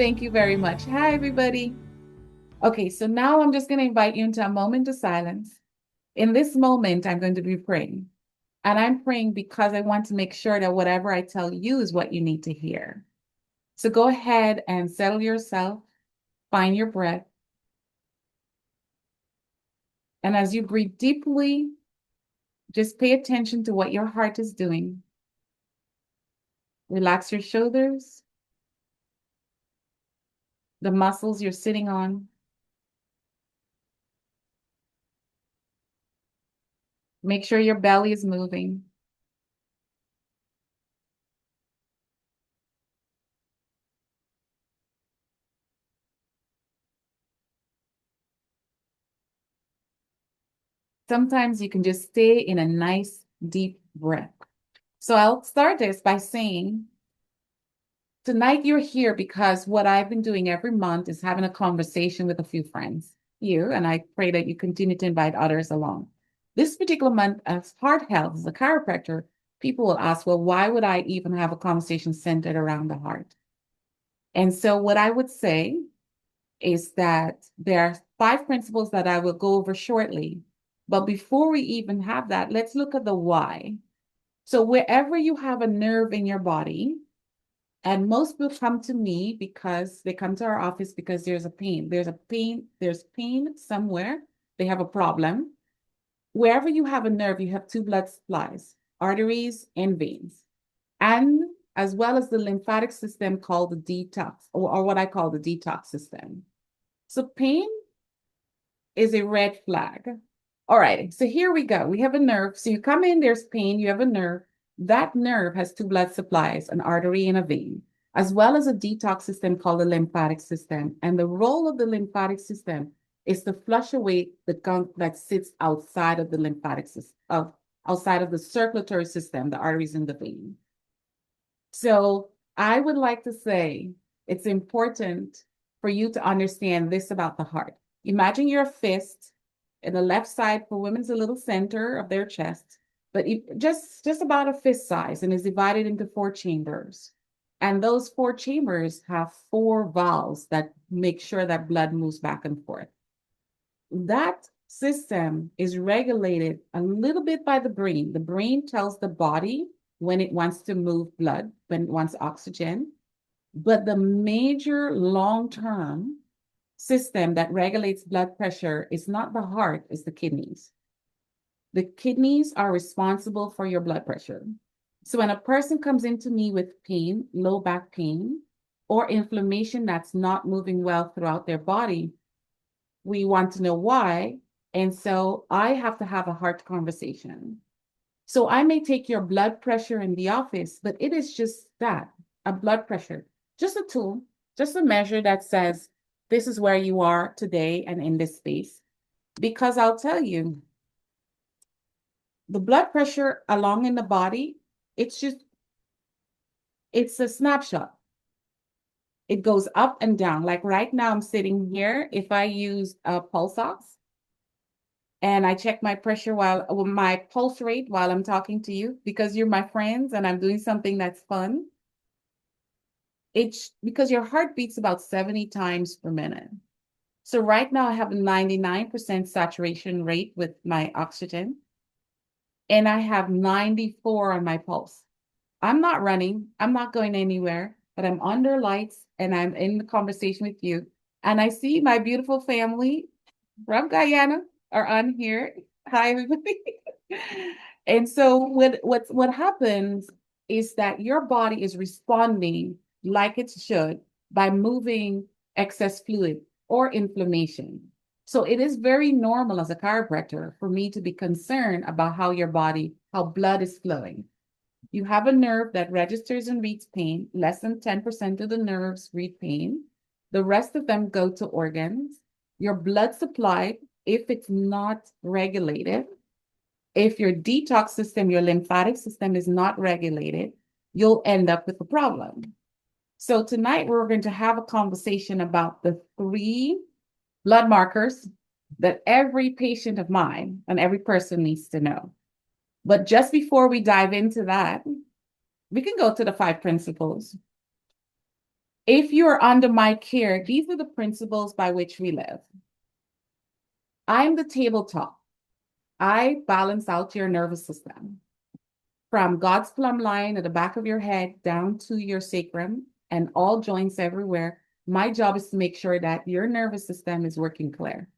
Thank you very much. Hi, everybody. Okay, so now I'm just going to invite you into a moment of silence. In this moment, I'm going to be praying. And I'm praying because I want to make sure that whatever I tell you is what you need to hear. So go ahead and settle yourself, find your breath. And as you breathe deeply, just pay attention to what your heart is doing. Relax your shoulders, the muscles you're sitting on. Make sure your belly is moving. Sometimes you can just stay in a nice, deep breath. So I'll start this by saying, tonight you're here because what I've been doing every month is having a conversation with a few friends, you, and I pray that you continue to invite others along. This particular month as heart health, as a chiropractor, people will ask, well, why would I even have a conversation centered around the heart? And so what I would say is that there are 5 principles that I will go over shortly. But before we even have that, let's look at the why. So wherever you have a nerve in your body, and most people come to me because they come to our office because there's a pain. There's pain somewhere. They have a problem. Wherever you have a nerve, you have 2 blood supplies, arteries and veins, and as well as the lymphatic system called the detox, or what I call the detox system. So pain is a red flag. All right, so here we go. We have a nerve. So you come in, there's pain, you have a nerve. That nerve has 2 blood supplies, an artery and a vein, as well as a detox system called the lymphatic system. And the role of the lymphatic system is to flush away the gunk that sits outside of the lymphatic system, outside of the circulatory system, the arteries and the vein. So I would like to say it's important for you to understand this about the heart. Imagine your fist, and the left side for women's a little center of their chest, but just about a fist size, and is divided into 4 chambers. And those 4 chambers have 4 valves that make sure that blood moves back and forth. That system is regulated a little bit by the brain. The brain tells the body when it wants to move blood, when it wants oxygen. But the major long-term system that regulates blood pressure is not the heart, it's the kidneys. The kidneys are responsible for your blood pressure. So when a person comes into me with pain, low back pain, or inflammation that's not moving well throughout their body, we want to know why. And so I have to have a heart conversation. So I may take your blood pressure in the office, but it is just that, a blood pressure, just a tool, just a measure that says, this is where you are today and in this space. Because I'll tell you, the blood pressure along in the body, it's a snapshot. It goes up and down. Like right now, I'm sitting here. If I use a pulse ox and I check my pressure my pulse rate while I'm talking to you, because you're my friends and I'm doing something that's fun, it's because your heart beats about 70 times per minute. So right now I have a 99% saturation rate with my oxygen, and I have 94 on my pulse. I'm not running, I'm not going anywhere, but I'm under lights and I'm in the conversation with you. And I see my beautiful family from Guyana are on here. Hi, everybody. And so what happens is that your body is responding like it should by moving excess fluid or inflammation. So it is very normal as a chiropractor for me to be concerned about how blood is flowing. You have a nerve that registers and reads pain. Less than 10% of the nerves read pain. The rest of them go to organs. Your blood supply, if it's not regulated, if your detox system, your lymphatic system is not regulated, you'll end up with a problem. So tonight we're going to have a conversation about the 3 blood markers that every patient of mine and every person needs to know. But just before we dive into that, we can go to the 5 principles. If you're under my care, these are the principles by which we live. I'm the tabletop. I balance out your nervous system from God's plumb line at the back of your head down to your sacrum and all joints everywhere. My job is to make sure that your nervous system is working clear.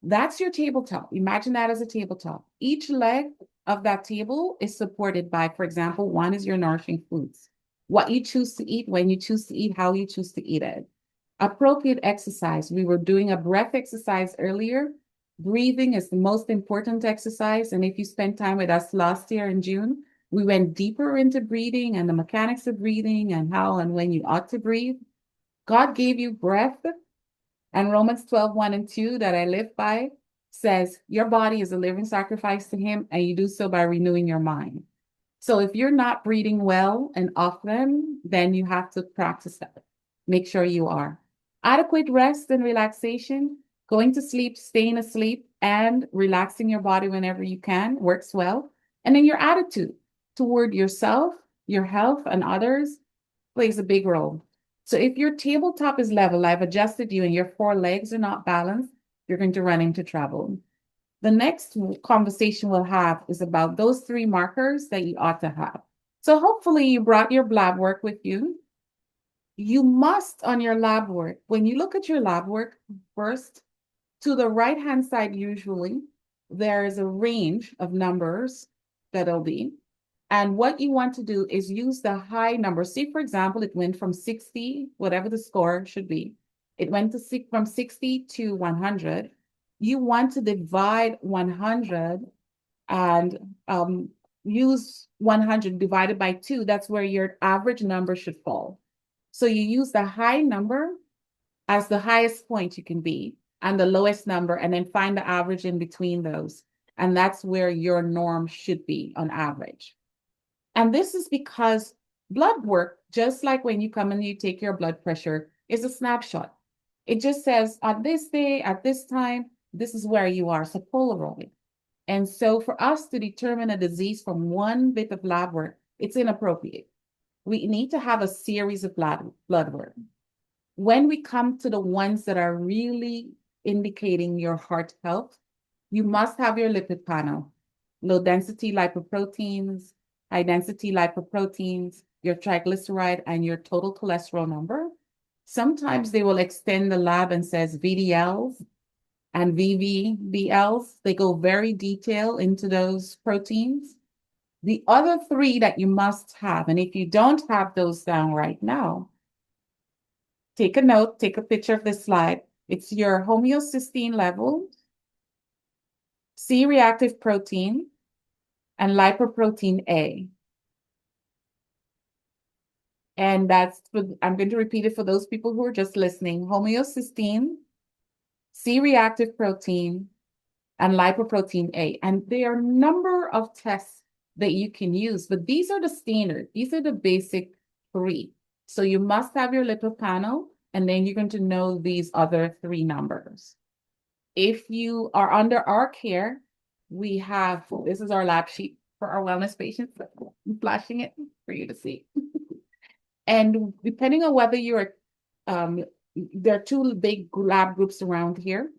That's your tabletop. Imagine that as a tabletop. Each leg of that table is supported by, for example, one is your nourishing foods. What you choose to eat, when you choose to eat, how you choose to eat it. Appropriate exercise. We were doing a breath exercise earlier. Breathing is the most important exercise. And if you spent time with us last year in June, we went deeper into breathing and the mechanics of breathing and how and when you ought to breathe. God gave you breath. And Romans 12, 1 and 2 that I live by says your body is a living sacrifice to him, and you do so by renewing your mind. So if you're not breathing well and often, then you have to practice that. Make sure you are. Adequate rest and relaxation, going to sleep, staying asleep, and relaxing your body whenever you can works well. And then your attitude toward yourself, your health, and others plays a big role. So if your tabletop is level, I've adjusted you and your four legs are not balanced, you're going to run into trouble. The next conversation we'll have is about those three markers that you ought to have. So hopefully you brought your lab work with you. You must, on your lab work, when you look at your lab work, first, to the right-hand side, usually, there is a range of numbers that it'll be. And what you want to do is use the high number. See, for example, it went from 60, whatever the score should be. It went from 60 to 100. You want to divide 100 and use 100 divided by 2. That's where your average number should fall. So you use the high number as the highest point you can be and the lowest number, and then find the average in between those. And that's where your norm should be on average. And this is because blood work, just like when you come and you take your blood pressure, is a snapshot. It just says on this day, at this time, this is where you are. It's a Polaroid. And so for us to determine a disease from one bit of lab work, it's inappropriate. We need to have a series of blood work. When we come to the ones that are really indicating your heart health, you must have your lipid panel, low density lipoproteins, high density lipoproteins, your triglyceride, and your total cholesterol number. Sometimes they will extend the lab and says VDLs and VVBLs. They go very detailed into those proteins. The other three that you must have, and if you don't have those down right now, take a note, take a picture of this slide. It's your homocysteine level, C-reactive protein, and lipoprotein A. And I'm going to repeat it for those people who are just listening. Homocysteine, C-reactive protein, and lipoprotein A. And there are a number of tests that you can use, but these are the standard. These are the basic three. So you must have your lipid panel, and then you're going to know these other three numbers. If you are under our care, we have, this is our lab sheet for our wellness patients. I'm flashing it for you to see. And depending on whether you're, there are two big lab groups around here.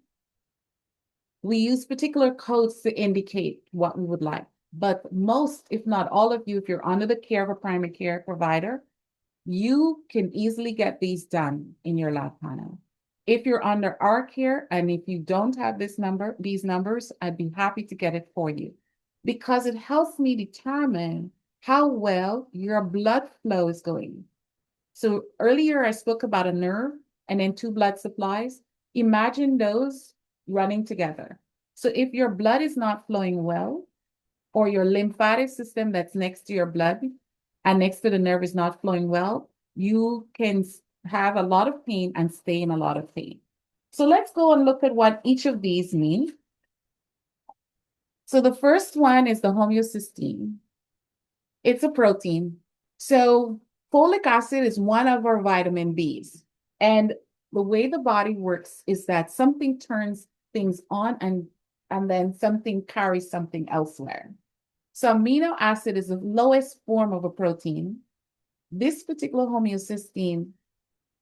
We use particular codes to indicate what we would like. But most, if not all of you, if you're under the care of a primary care provider, you can easily get these done in your lab panel. If you're under our care and if you don't have these numbers, I'd be happy to get it for you because it helps me determine how well your blood flow is going. So earlier I spoke about a nerve and then two blood supplies. Imagine those running together. So if your blood is not flowing well, or your lymphatic system that's next to your blood and next to the nerve is not flowing well, you can have a lot of pain and stay in a lot of pain. So let's go and look at what each of these mean. So the first one is the homocysteine. It's a protein. So folic acid is one of our vitamin Bs. And the way the body works is that something turns things on and then something carries something elsewhere. So amino acid is the lowest form of a protein. This particular homocysteine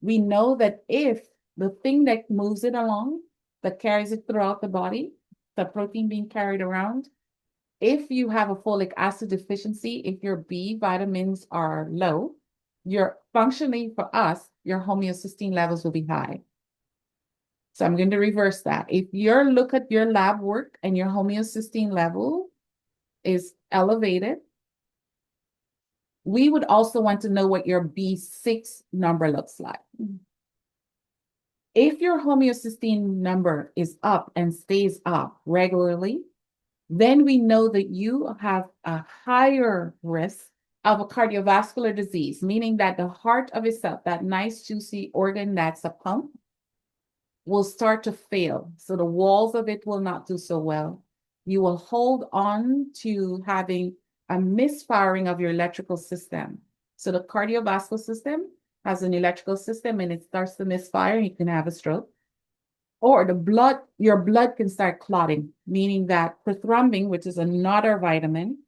We know that if the thing that moves it along, that carries it throughout the body, the protein being carried around, if you have a folic acid deficiency, if your B vitamins are low, your functionally for us, your homocysteine levels will be high. So I'm going to reverse that. If you look at your lab work and your homocysteine level is elevated, we would also want to know what your B6 number looks like. If your homocysteine number is up and stays up regularly, then we know that you have a higher risk of a cardiovascular disease, meaning that the heart of itself, that nice juicy organ that's a pump, will start to fail. So the walls of it will not do so well. You will hold on to having a misfiring of your electrical system. So the cardiovascular system has an electrical system and it starts to misfire, you can have a stroke. Or your blood can start clotting, meaning that prothrombin, which is another vitamin,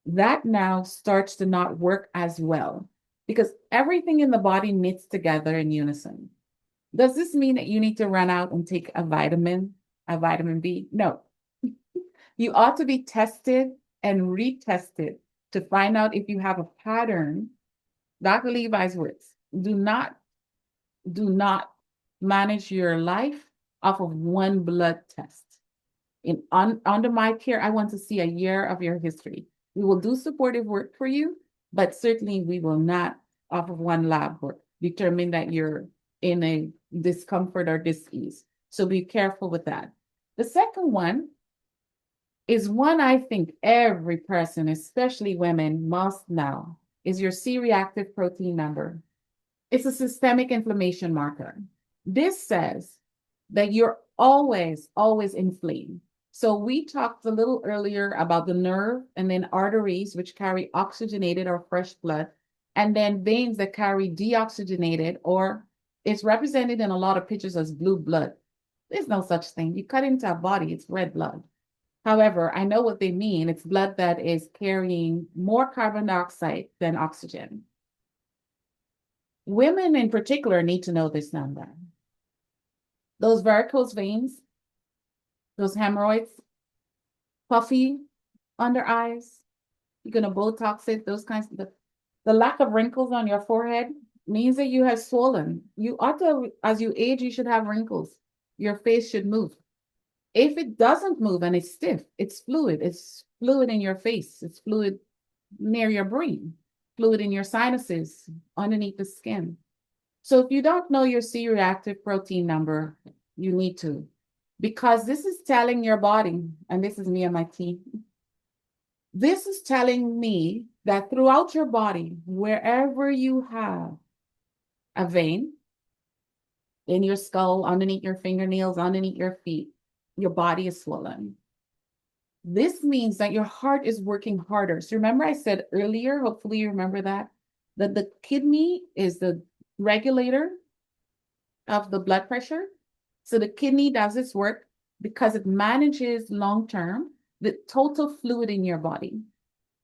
that now starts to not work as well because everything in the body knits together in unison. Does this mean that you need to run out and take a vitamin B? No. You ought to be tested and retested to find out if you have a pattern. Dr. Levi's words, do not manage your life off of one blood test. Under my care, I want to see a year of your history. We will do supportive work for you, but certainly we will not, off of one lab work, determine that you're in a discomfort or dis-ease. So be careful with that. The second one is one I think every person, especially women, must know, is your C-reactive protein number. It's a systemic inflammation marker. This says that you're always inflamed. So we talked a little earlier about the nerve and then arteries, which carry oxygenated or fresh blood, and then veins that carry deoxygenated, or it's represented in a lot of pictures as blue blood. There's no such thing. You cut into a body, it's red blood. However, I know what they mean. It's blood that is carrying more carbon dioxide than oxygen. Women in particular need to know this number. Those varicose veins, those hemorrhoids, puffy under eyes, you're going to Botox it, those kinds of, the lack of wrinkles on your forehead means that you have swollen. You ought to, as you age, you should have wrinkles. Your face should move. If it doesn't move and it's stiff, it's fluid. It's fluid in your face. It's fluid near your brain, fluid in your sinuses, underneath the skin. So if you don't know your C-reactive protein number, you need to, because this is telling your body, and this is me and my team, this is telling me that throughout your body, wherever you have a vein, in your skull, underneath your fingernails, underneath your feet, your body is swollen. This means that your heart is working harder. So remember I said earlier, hopefully you remember that the kidney is the regulator of the blood pressure. So the kidney does its work because it manages long-term the total fluid in your body.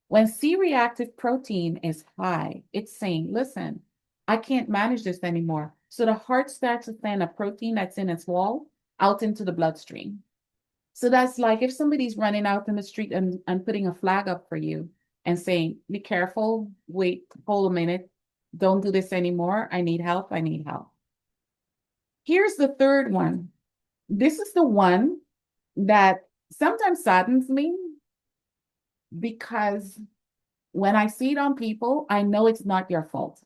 When C-reactive protein is high, it's saying, listen, I can't manage this anymore. So the heart starts to send a protein that's in its wall out into the bloodstream. So that's like if somebody's running out in the street and putting a flag up for you and saying, be careful, wait, hold a minute, don't do this anymore. I need help. I need help. Here's the third one. This is the one that sometimes saddens me because when I see it on people, I know it's not your fault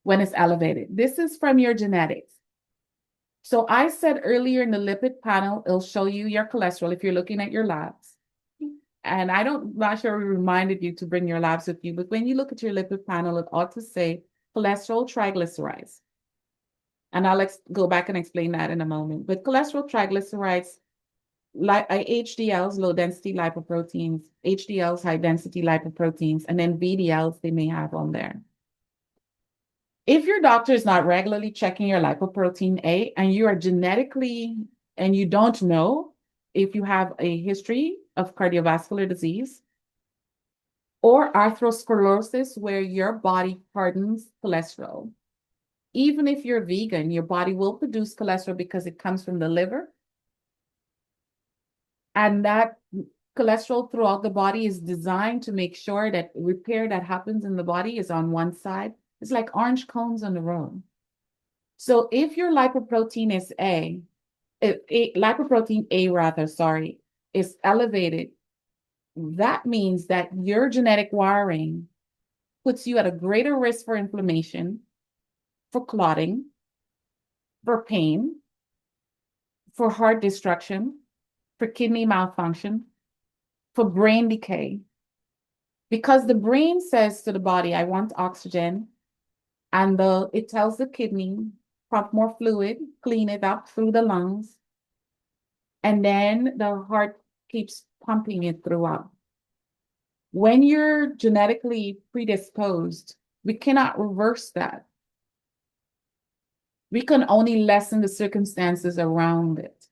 when it's elevated. This is from your genetics. So I said earlier in the lipid panel, it'll show you your cholesterol if you're looking at your labs. And not sure we reminded you to bring your labs with you, but when you look at your lipid panel, it ought to say cholesterol triglycerides. And I'll go back and explain that in a moment. But cholesterol triglycerides, like HDLs, low density lipoproteins, HDLs, high density lipoproteins, and then VDLs they may have on there. If your doctor is not regularly checking your lipoprotein A and you are genetically, and you don't know if you have a history of cardiovascular disease or atherosclerosis where your body hardens cholesterol, Even if you're vegan, your body will produce cholesterol because it comes from the liver. And that cholesterol throughout the body is designed to make sure that repair that happens in the body is on one side. It's like orange cones on the road. So if your lipoprotein is lipoprotein A rather, sorry, is elevated, that means that your genetic wiring puts you at a greater risk for inflammation, for clotting, for pain, for heart destruction, for kidney malfunction, for brain decay. Because the brain says to the body, I want oxygen, and it tells the kidney, pump more fluid, clean it up through the lungs, and then the heart keeps pumping it throughout. When you're genetically predisposed, we cannot reverse that. We can only lessen the circumstances around it.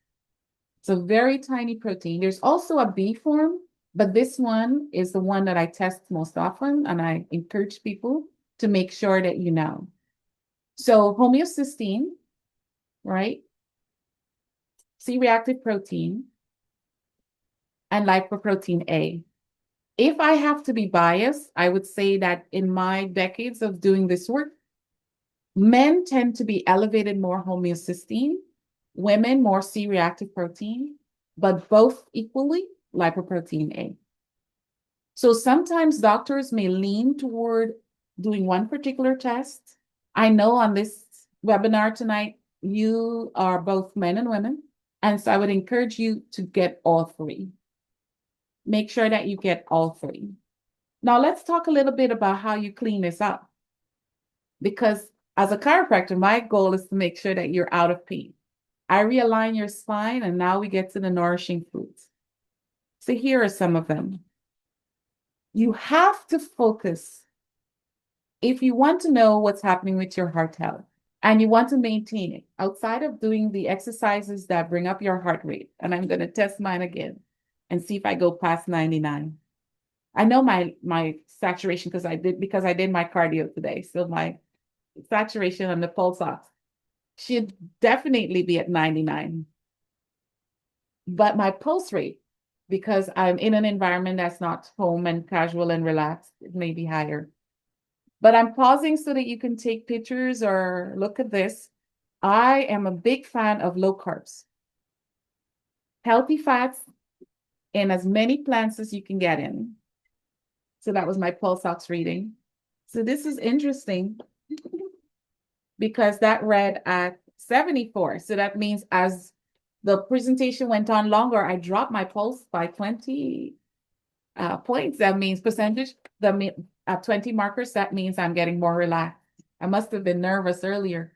It's a very tiny protein. There's also a B form, but this one is the one that I test most often, and I encourage people to make sure that you know. So homocysteine, right? C-reactive protein and lipoprotein A. If I have to be biased, I would say that in my decades of doing this work, men tend to be elevated more homocysteine, women more C-reactive protein, but both equally lipoprotein A. So sometimes doctors may lean toward doing one particular test. I know on this webinar tonight, you are both men and women. And so I would encourage you to get all three. Make sure that you get all three. Now let's talk a little bit about how you clean this up. Because as a chiropractor, my goal is to make sure that you're out of pain. I realign your spine, and now we get to the nourishing foods. So here are some of them. You have to focus if you want to know what's happening with your heart health and you want to maintain it outside of doing the exercises that bring up your heart rate. And I'm going to test mine again and see if I go past 99. I know my saturation because I did my cardio today. So my saturation on the pulse ox should definitely be at 99. But my pulse rate, because I'm in an environment that's not home and casual and relaxed, it may be higher. But I'm pausing so that you can take pictures or look at this. I am a big fan of low carbs. Healthy fats in as many plants as you can get in. So that was my pulse ox reading. So this is interesting because that read at 74. So that means as the presentation went on longer, I dropped my pulse by 20 points. That means percentage. At 20 markers, that means I'm getting more relaxed. I must have been nervous earlier.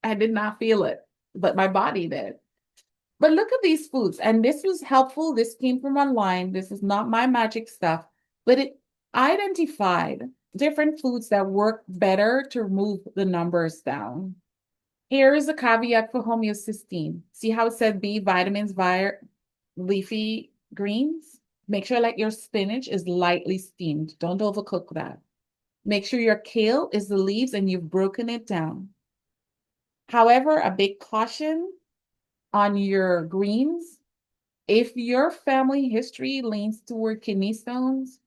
I did not feel it, but my body did. But look at these foods. And this was helpful. This came from online. This is not my magic stuff, but it identified different foods that work better to move the numbers down. Here is a caveat for homocysteine. See how it said B vitamins via leafy greens? Make sure like your spinach is lightly steamed. Don't overcook that. Make sure your kale is the leaves and you've broken it down. However, a big caution on your greens. If your family history leans toward kidney stones,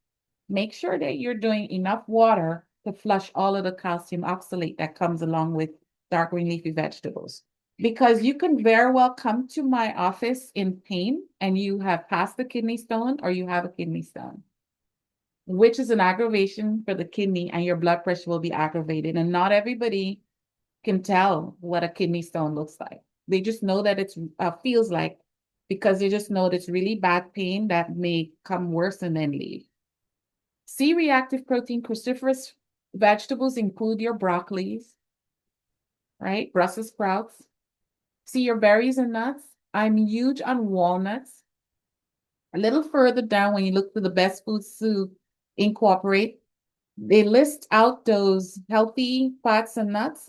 make sure that you're doing enough water to flush all of the calcium oxalate that comes along with dark green leafy vegetables. Because you can very well come to my office in pain and you have passed the kidney stone or you have a kidney stone, which is an aggravation for the kidney, and your blood pressure will be aggravated. And not everybody can tell what a kidney stone looks like. They just know that it feels like, because they just know that it's really bad pain that may come worse and then leave. C-reactive protein cruciferous vegetables include your broccolis, right? Brussels sprouts. See your berries and nuts. I'm huge on walnuts. A little further down, when you look for the best foods to incorporate, they list out those healthy fats and nuts.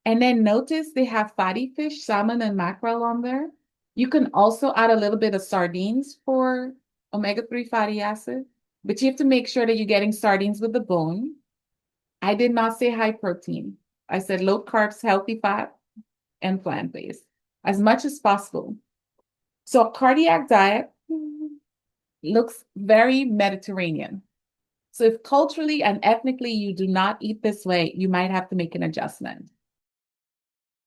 And then notice they have fatty fish, salmon, and mackerel on there. You can also add a little bit of sardines for omega-3 fatty acid, but you have to make sure that you're getting sardines with the bone. I did not say high protein. I said low carbs, healthy fat, and plant-based as much as possible. So a cardiac diet looks very Mediterranean. So if culturally and ethnically you do not eat this way, you might have to make an adjustment.